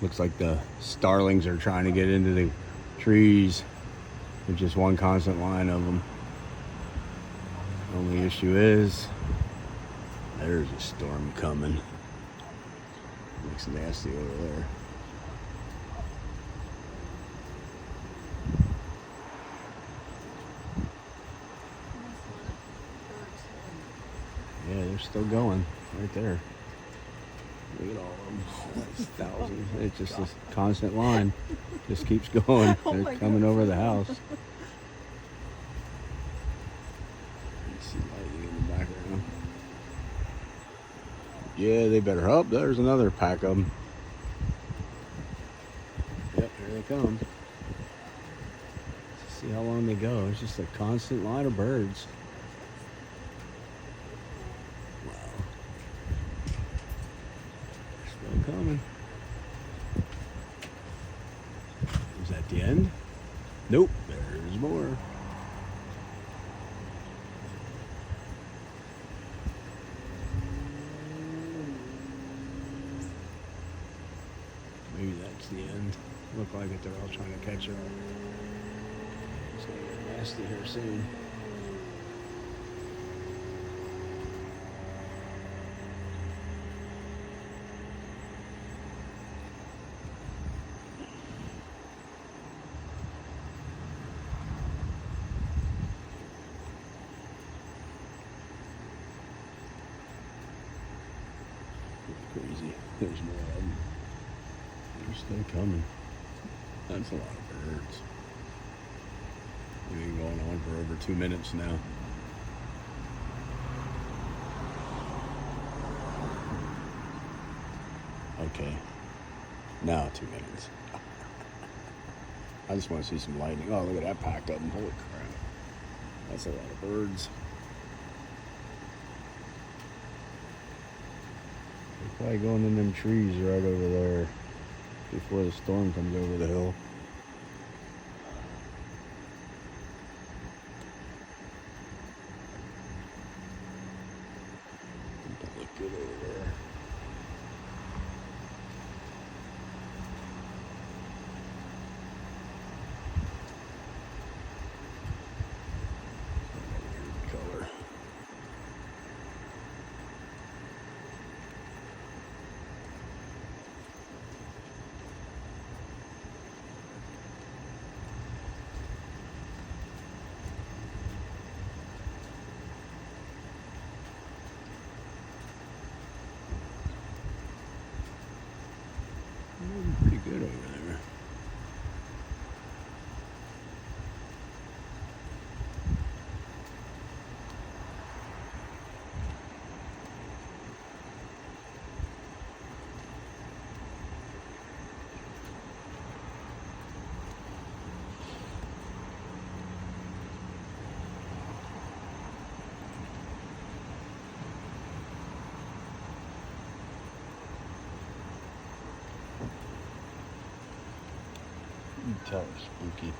Looks like the starlings are trying to get into the trees. There's just one constant line of them. Only issue is there's a storm coming. Looks nasty over there. Yeah, they're still going right there. Look at all of them. That's thousands. It's just this constant line. Just keeps going. Oh They're coming over the house. You see lightning in the background. Yeah, they better up. There's another pack of them. Yep, here they come. Let's see how long they go. It's just a constant line of birds. Wow. Still coming. Is that the end? Nope, there's more. Maybe that's the end. Look like it. They're all trying to catch her. It's gonna get nasty here soon. Crazy. There's more of them. They're still coming. That's a lot of birds. They've been going on for over 2 minutes now. Okay. Now 2 minutes. I just want to see some lightning. Oh, look at that pack of them. Holy crap. That's a lot of birds. They're probably going in them trees right over there before the storm comes over the hill. Don't look good over there. Weird color. Pretty good over there. You can tell it's spooky.